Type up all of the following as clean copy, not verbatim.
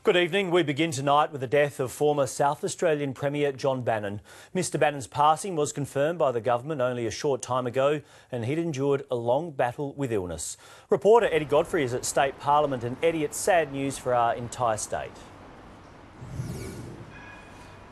Good evening. We begin tonight with the death of former South Australian Premier John Bannon. Mr Bannon's passing was confirmed by the government only a short time ago, and he'd endured a long battle with illness. Reporter Eddie Godfrey is at State Parliament, and Eddie, it's sad news for our entire state.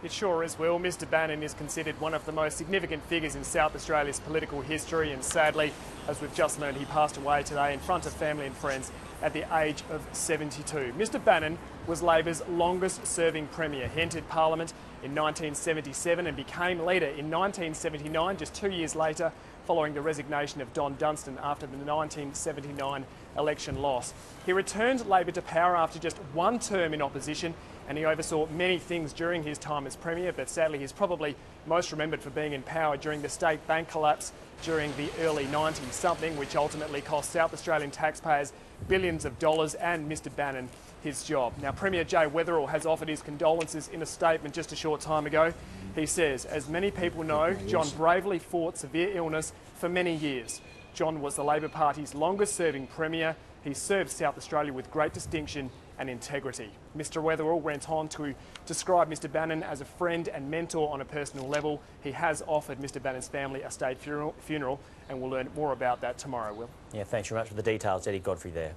It sure is, Will. Mr Bannon is considered one of the most significant figures in South Australia's political history, and sadly, as we've just learned, he passed away today in front of family and friends at the age of 72. Mr Bannon was Labor's longest-serving Premier. He entered Parliament in 1977 and became leader in 1979, just 2 years later, following the resignation of Don Dunstan after the 1979 election loss. He returned Labor to power after just one term in opposition, and he oversaw many things during his time as Premier, but sadly he's probably most remembered for being in power during the state bank collapse during the early 90s, something which ultimately cost South Australian taxpayers billions of dollars and Mr Bannon his job. Now, Premier Jay Weatherill has offered his condolences in a statement just a short time ago. He says, as many people know, John bravely fought severe illness for many years. John was the Labor Party's longest-serving Premier. He served South Australia with great distinction and integrity. Mr Weatherill went on to describe Mr Bannon as a friend and mentor on a personal level. He has offered Mr Bannon's family a state funeral, and we'll learn more about that tomorrow, Will. Yeah, thanks very much for the details, Eddie Godfrey there.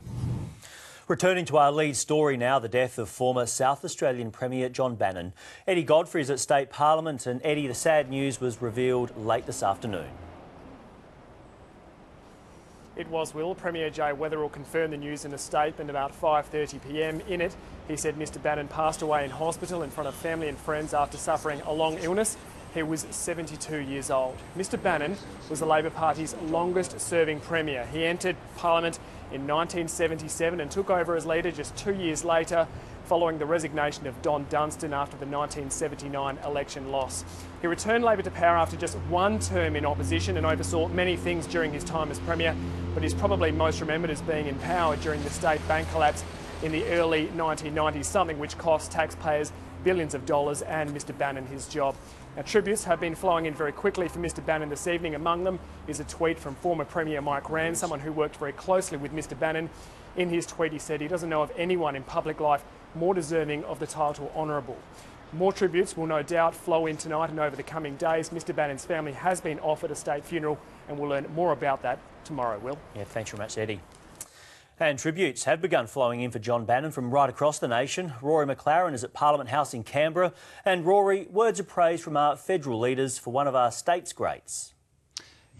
Returning to our lead story now, the death of former South Australian Premier John Bannon. Eddie Godfrey is at State Parliament, and Eddie, the sad news was revealed late this afternoon. It was, Will. Premier Jay Weatherill confirmed the news in a statement about 5:30 p.m. In it, he said Mr Bannon passed away in hospital in front of family and friends after suffering a long illness. He was 72 years old. Mr Bannon was the Labor Party's longest-serving Premier. He entered Parliament in 1977 and took over as leader just 2 years later, following the resignation of Don Dunstan after the 1979 election loss. He returned Labor to power after just one term in opposition and oversaw many things during his time as Premier, but he's probably most remembered as being in power during the state bank collapse in the early 1990s, something which cost taxpayers billions of dollars and Mr Bannon his job. Now, tributes have been flowing in very quickly for Mr Bannon this evening. Among them is a tweet from former Premier Mike Rann, someone who worked very closely with Mr Bannon. In his tweet, he said he doesn't know of anyone in public life more deserving of the title Honourable. More tributes will no doubt flow in tonight and over the coming days. Mr Bannon's family has been offered a state funeral, and we'll learn more about that tomorrow, Will. Yeah, thanks very much, Eddie. And tributes have begun flowing in for John Bannon from right across the nation. Rory McLaren is at Parliament House in Canberra. And Rory, words of praise from our federal leaders for one of our state's greats.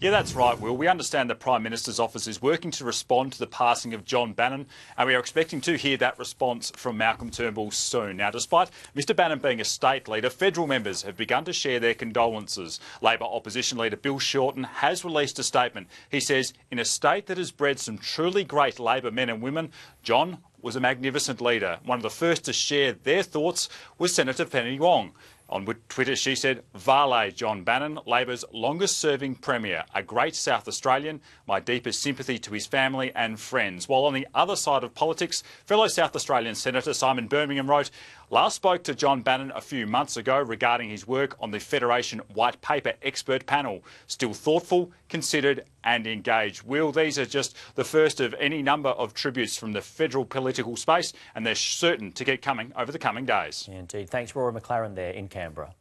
Yeah, that's right, Will. We understand the Prime Minister's office is working to respond to the passing of John Bannon, and we are expecting to hear that response from Malcolm Turnbull soon. Now, despite Mr Bannon being a state leader, federal members have begun to share their condolences. Labor opposition leader Bill Shorten has released a statement. He says, in a state that has bred some truly great Labor men and women, John was a magnificent leader. One of the first to share their thoughts was Senator Penny Wong. On Twitter, she said, Vale John Bannon, Labor's longest-serving Premier, a great South Australian, my deepest sympathy to his family and friends. While on the other side of politics, fellow South Australian Senator Simon Birmingham wrote, last spoke to John Bannon a few months ago regarding his work on the Federation White Paper expert panel. Still thoughtful, considered and engaged. Will, these are just the first of any number of tributes from the federal political space, and they're certain to get coming over the coming days. Yeah, indeed. Thanks, Rory McLaren there in Canberra.